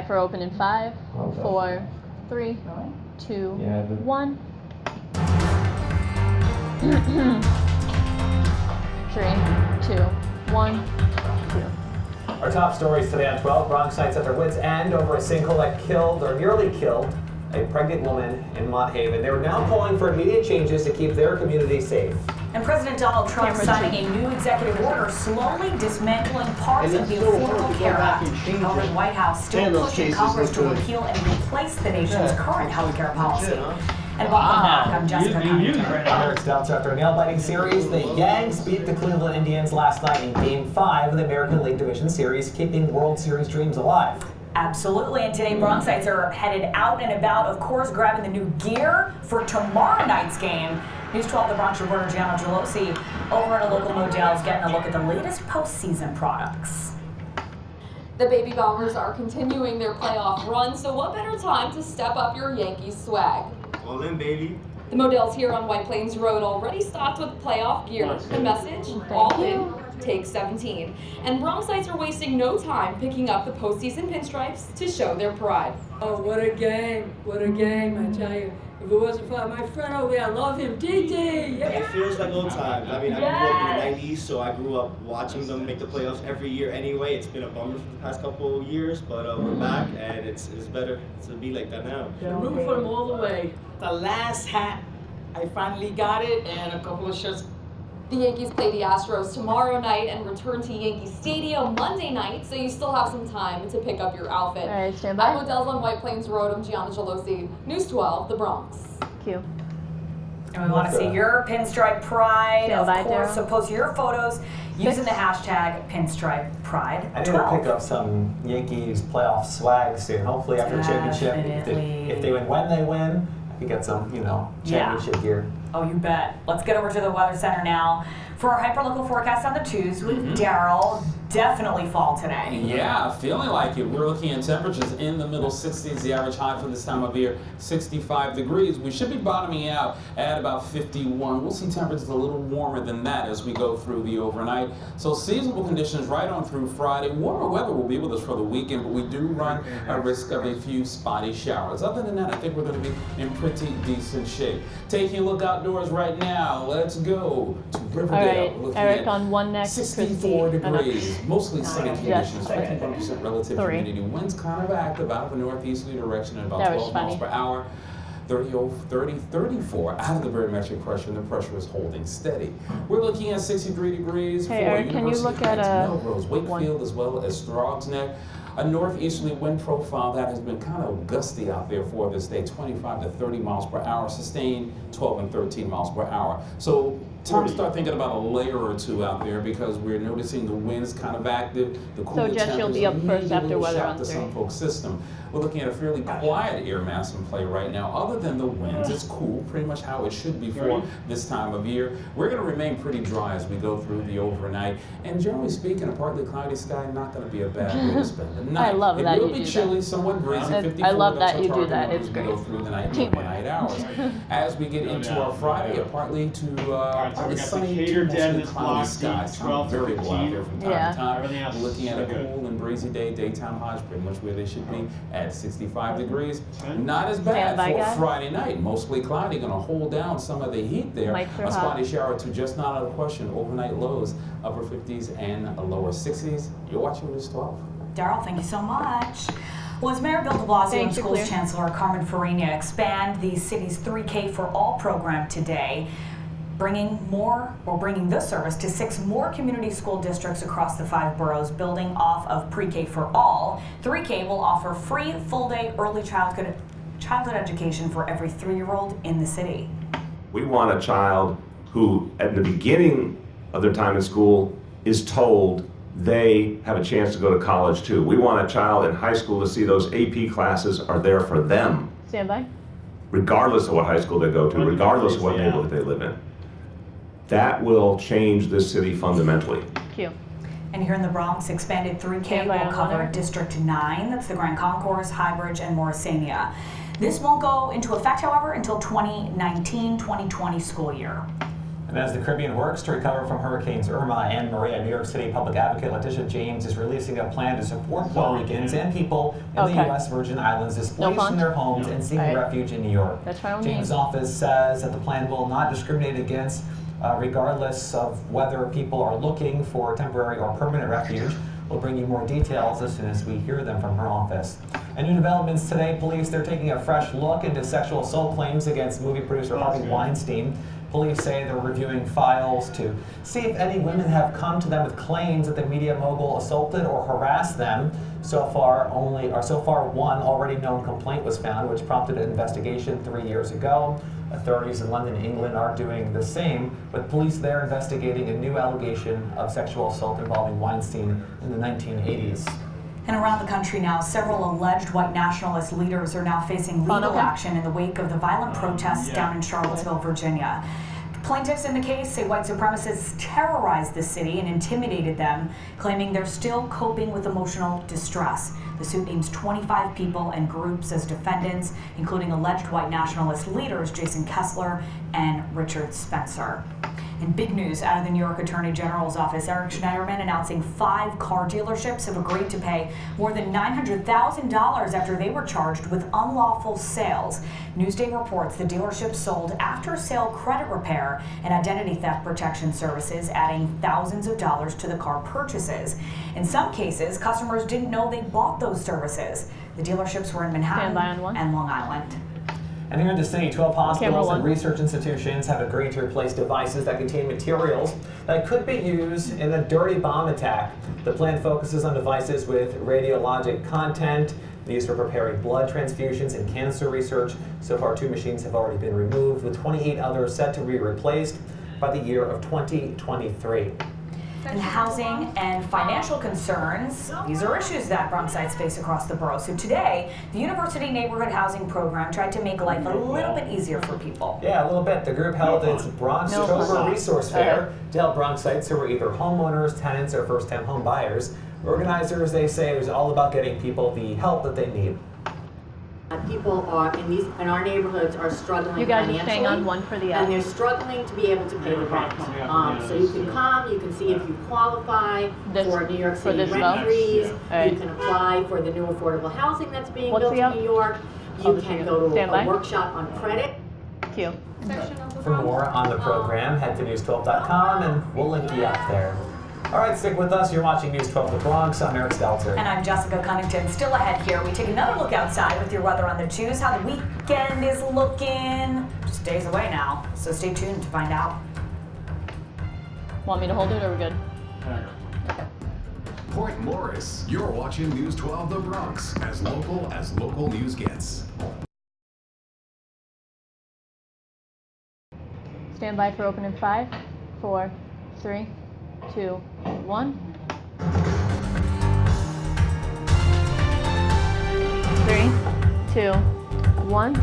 Cypher open in 5, 4, 3, 2, 1. 3, 2, 1, 2. Our top stories today on 12. Bronxites at their wits' end over a sinkhole that killed or nearly killed a pregnant woman in Mott Haven. They are now calling for immediate changes to keep their community safe. And President Donald Trump signing a new executive order slowly dismantling parts of the Affordable Care Act. Over the White House still pushing Congress to repeal and replace the nation's current health care policy. And welcome back, I'm Jessica Connington. Eric Stelter. After a nail-biting series, the Yanks beat the Cleveland Indians last night in Game 5 of the American League Division Series, keeping World Series dreams alive. Absolutely, and today Bronxites are headed out and about, of course, grabbing the new gear for tomorrow night's game. News 12, the Bronx reporter Gianna Gelosi over at a local Modell's getting a look at the latest postseason products. The Baby Bombers are continuing their playoff run, so what better time to step up your Yankees swag? All in, baby. The Modell's here on White Plains Road already stocked with playoff gear. The message, all in, take 17. And Bronxites are wasting no time picking up the postseason pinstripes to show their pride. Oh, what a game, I tell you. If it wasn't for my friend over there, I love him, DD. Yeah. It feels like old times. I mean, I grew up in the 90s, so I grew up watching them make the playoffs every year anyway. It's been a bummer for the past couple of years, but we're back, and it's better to be like that now. I'm rooting for him all the way. The last hat, I finally got it, and a couple of shirts. The Yankees play the Astros tomorrow night and return to Yankee Stadium Monday night, so you still have some time to pick up your outfit. All right, stand by. At Modell's on White Plains Road, I'm Gianna Gelosi, News 12, The Bronx. Q. And we want to see your pinstripe pride, Stand of by, course, Daryl. so post your photos using the hashtag pinstripe pride. I need to pick up some Yankees playoff swag soon. Hopefully after the championship, if they win when they win, I could get some, championship gear. Oh, you bet. Let's get over to the Weather Center now for our hyperlocal forecast on the 2s with Daryl. Definitely fall today. Yeah, feeling like it. We're looking at temperatures in the middle 60s, the average high for this time of year, 65 degrees. We should be bottoming out at about 51. We'll see temperatures a little warmer than that as we go through the overnight. So seasonable conditions right on through Friday. Warmer weather will be with us for the weekend, but we do run a risk of a few spotty showers. Other than that, I think we're going to be in pretty decent shape. Taking a look outdoors right now, let's go to Riverdale. All right, Eric on one next. 64 degrees. Mostly sunny Yes. conditions, 51% relative 3. humidity. Winds kind of active out of a northeasterly direction at about That was 12 miles funny. per hour. 34 out of the barometric pressure, and the pressure is holding steady. We're looking at 63 degrees Hey, for Eric, can you University look at Heights, a Melrose, Wakefield, as well as Strouds Neck. A northeasterly wind profile that has been kind of gusty out there for this day, 25 to 30 miles per hour, sustained 12 and 13 miles per hour. So time to start thinking about a layer or two out there because we're noticing the winds kind of active. The cooler Jess, you'll be up first after weather shock on to 3. some folks' system. We're looking at a fairly quiet air mass in play right now. Other than the winds, it's cool, pretty much how it should be for this time of year. We're going to remain pretty dry as we go through the overnight. And generally speaking, a partly cloudy sky, not going to be a bad way to spend the night. I love that It will you be do chilly, that. somewhat breezy, I 54. love that's that our you do target that. number It's as we great. go through the night and Teamwork. overnight hours. As we get into our Friday, a partly to partly sunny to mostly cloudy skies. Variable out there from time to time. We're looking at a cool and breezy day. Daytime highs pretty much where they should be at 65 degrees. Not as bad Standby, for guys. Friday night. Mostly cloudy, going to hold down some of the heat there. Lights are A hot. spotty shower or two, just not out of question. Overnight lows, upper 50s and lower 60s. You're watching News 12. Daryl, thank you so much. Well, as Mayor Bill de Blasio and Thank you, Schools Claire. Chancellor Carmen Farina expand the city's 3K for All program today, bringing this service to 6 more community school districts across the 5 boroughs, building off of Pre-K for All. 3K will offer free full-day early childhood education for every 3-year-old in the city. We want a child who, at the beginning of their time in school, is told they have a chance to go to college too. We want a child in high school to see those AP classes are there for them, Stand by. regardless of what high school they go to, regardless of what neighborhood they live in. That will change this city fundamentally. Q. And here in the Bronx, expanded 3K Stand by will on cover water. District 9, that's the Grand Concourse, Highbridge, and Morrisania. This won't go into effect, however, until 2019-2020 school year. And as the Caribbean works to recover from Hurricanes Irma and Maria, New York City Public Advocate Letitia James is releasing a plan to support Puerto Ricans and people in the U.S. Virgin Islands displaced from their homes and seeking refuge in New York. James' office says that the plan will not discriminate against regardless of whether people are looking for temporary or permanent refuge. We'll bring you more details as soon as we hear them from her office. And new developments today, police, they're taking a fresh look into sexual assault claims against movie producer Harvey Weinstein. Police say they're reviewing files to see if any women have come to them with claims that the media mogul assaulted or harassed them. So far, one already known complaint was found, which prompted an investigation 3 years ago. Authorities in London, England are doing the same, with police there investigating a new allegation of sexual assault involving Weinstein in the 1980s. And around the country now, several alleged white nationalist leaders are now facing legal action in the wake of the violent protests down in Charlottesville, Virginia. Plaintiffs in the case say white supremacists terrorized the city and intimidated them, claiming they're still coping with emotional distress. The suit names 25 people and groups as defendants, including alleged white nationalist leaders Jason Kessler and Richard Spencer. In big news out of the New York Attorney General's office, Eric Schneiderman announcing 5 car dealerships have agreed to pay more than $900,000 after they were charged with unlawful sales. Newsday reports the dealerships sold after-sale credit repair and identity theft protection services, adding thousands of dollars to the car purchases. In some cases, customers didn't know they bought those services. The dealerships were in Manhattan and Long Island. And here in the city, 12 hospitals and research institutions have agreed to replace devices that contain materials that could be used in a dirty bomb attack. The plan focuses on devices with radiologic content used for preparing blood transfusions and cancer research. So far, 2 machines have already been removed, with 28 others set to be replaced by the year of 2023. And housing and financial concerns, these are issues that Bronxites face across the borough. So today, the University Neighborhood Housing Program tried to make life a little bit easier for people. Yeah, a little bit. The group held its Bronxtober Resource Fair to help Bronxites who were either homeowners, tenants, or first-time home buyers. Organizers, they say, it was all about getting people the help that they need. People are in our neighborhoods are struggling You guys financially, are staying on one for the other. and they're struggling to be able to pay the rent. So you can come, you can see if you qualify for New York City rent freeze. You can apply for the new affordable housing that's being built in New York. You can go to a workshop on credit. Thank you. For more on the program, head to news12.com and we'll link you up there. All right, stick with us. You're watching News 12 The Bronx. I'm Eric Stelter. And I'm Jessica Cunnington. Still ahead here, we take another look outside with your weather on the 2s, how the weekend is looking. Just days away now, so stay tuned to find out. Want me to hold it or are we good? Okay. Point Morris, you're watching News 12 The Bronx, as local news gets. Stand by for open in 5, 4, 3, 2, 1. 3, 2, 1,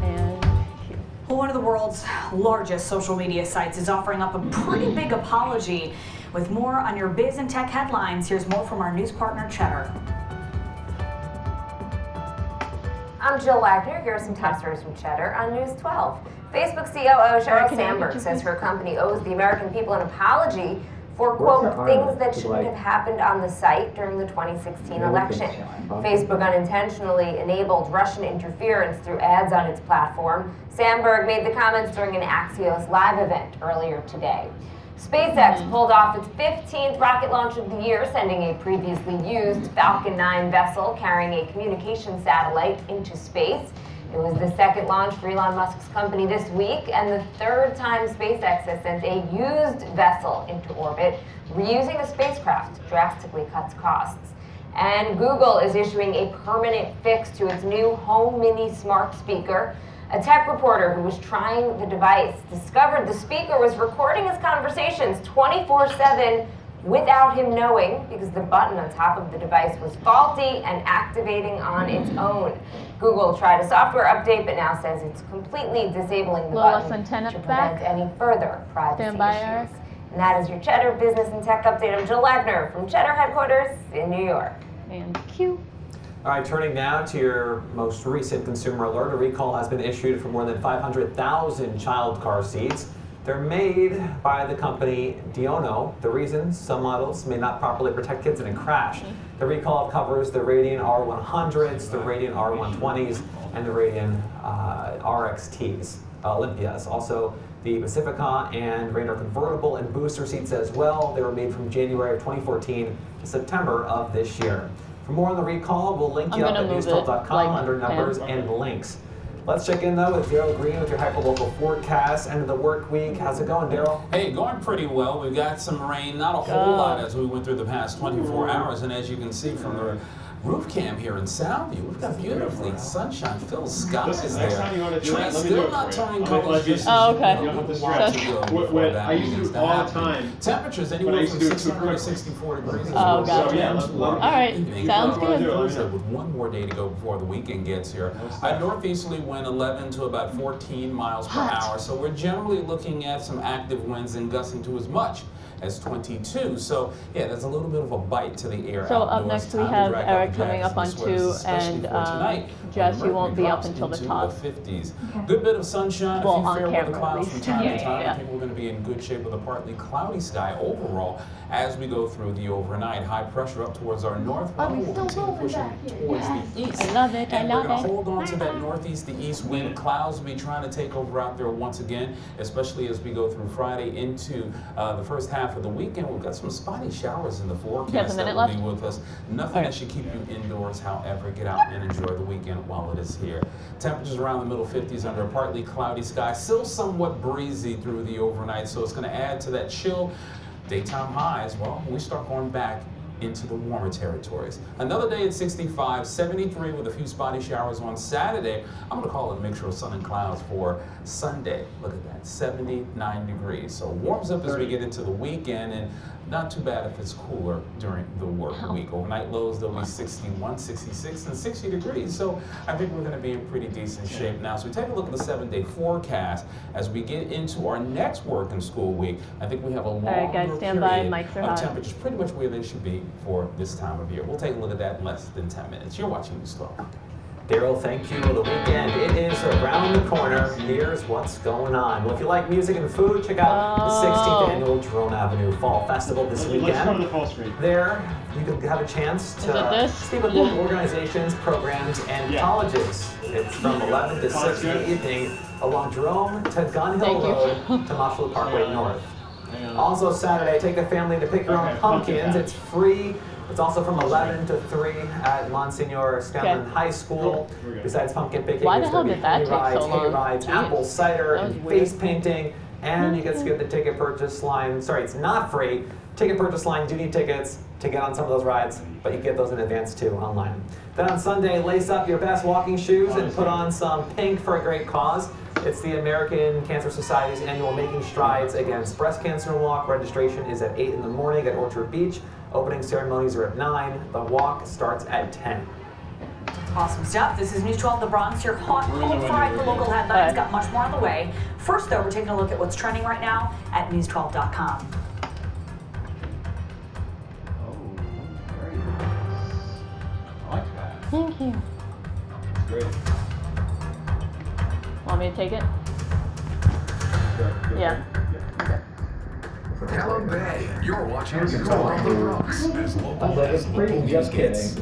and cue. Well, one of the world's largest social media sites is offering up a pretty big apology. With more on your biz and tech headlines, here's more from our news partner, Cheddar. I'm Jill Wagner. Here are some top stories from Cheddar on News 12. Facebook COO Sheryl Sandberg says her company owes the American people an apology for, quote, things that shouldn't have happened on the site during the 2016 election. Facebook unintentionally enabled Russian interference through ads on its platform. Sandberg made the comments during an Axios Live event earlier today. SpaceX pulled off its 15th rocket launch of the year, sending a previously used Falcon 9 vessel carrying a communication satellite into space. It was the second launch for Elon Musk's company this week, and the third time SpaceX has sent a used vessel into orbit. Reusing a spacecraft drastically cuts costs. And Google is issuing a permanent fix to its new Home Mini smart speaker. A tech reporter who was trying the device discovered the speaker was recording his conversations 24/7 without him knowing, because the button on top of the device was faulty and activating on its own. Google tried a software update, but now says it's completely disabling the button to prevent any further privacy issues. And that is your Cheddar Business and Tech Update. I'm Jill Wagner from Cheddar headquarters in New York. And cue. All right, turning now to your most recent consumer alert. A recall has been issued for more than 500,000 child car seats. They're made by the company Diono. The reason some models may not properly protect kids in a crash. The recall covers the Radian R100s, the Radian R120s, and the Radian RXTs, Olympias. Also, the Pacifica and Rainer convertible and booster seats as well. They were made from January of 2014 to September of this year. For more on the recall, we'll link you up at news12.com under numbers and links. Let's check in though with Daryl Green with your hyperlocal forecast. End of the work week. How's it going, Daryl? Hey, going pretty well. We've got some rain, not a whole lot as we went through the past 24 hours. And as you can see from the roof cam here in Soundview, we've got beautifully sunshine-filled skies there. Trees still not turning colors just okay. I used to do it all the time. Temperatures anywhere from 60 to 64 degrees. Oh, gotcha. All right, sounds good. With one more day to go before the weekend gets here. A northeasterly wind 11 to about 14 miles per hour. So we're generally looking at some active winds and gusting to as much as 22. So yeah, there's a little bit of a bite to the air. So up next we have Eric coming up on 2, and Jess, you won't be up until the top. 50s. Good bit of sunshine, Well, a few fair weather camera, clouds at from least. time to time. Yeah. I think we're going to be in good shape with a partly cloudy sky overall as we go through the overnight. High pressure up towards our north. We'll continue pushing towards the east. I love it. And we're going to hold on to that northeast, the east wind. Clouds will be trying to take over out there once again, especially as we go through Friday into the first half of the weekend. We've got some spotty showers in the forecast that will be with us. Nothing that should keep you indoors, however. Get out and enjoy the weekend while it is here. Temperatures around the middle 50s under a partly cloudy sky. Still somewhat breezy through the overnight, so it's going to add to that chill. Daytime highs, well, we start going back into the warmer territories. Another day at 65, 73 with a few spotty showers on Saturday. I'm going to call it a mixture of sun and clouds for Sunday. Look at that, 79 degrees. So warms up as we get into the weekend, and not too bad if it's cooler during the work week. Overnight lows, they'll be 61, 66, and 60 degrees. So I think we're going to be in pretty decent shape now. So we take a look at the 7-day forecast as we get into our next working school week. I think we have a longer guys, stand by. period Mics are of hot. temperatures pretty much where they should be for this time of year. We'll take a look at that in less than 10 minutes. You're watching News 12. Daryl, thank you. The weekend, it is around the corner. Here's what's going on. Well, if you like music and food, check out the 16th Annual Jerome Avenue Fall Festival this weekend. Let's go to the full screen. There, you can have a chance to speak with local organizations, programs, and colleges. It's from 11 to 6 in the evening along Jerome to Gun Hill Road to Mosholu Parkway North. Also Saturday, take a family to pick your own pumpkins. It's free. It's also from 11 to 3 at Monsignor Scanlon High School. Besides pumpkin picking, there's going to be hay rides, apple cider, and face painting. And you get to skip the ticket purchase line. Sorry, it's not free. Ticket purchase line, do need tickets to get on some of those rides, but you get those in advance too online. Then on Sunday, lace up your best walking shoes and put on some pink for a great cause. It's the American Cancer Society's annual Making Strides Against Breast Cancer Walk. Registration is at 8 in the morning at Orchard Beach. Opening ceremonies are at 9. The walk starts at 10. Awesome stuff. This is News 12 The Bronx, your hot, home fried for local headlines. Got much more on the way. First, though, we're taking a look at what's trending right now at news12.com. Thank you. Great. Want me to take it? Yeah. Hello Bay, you're watching News 12 The Bronx, as local news gets.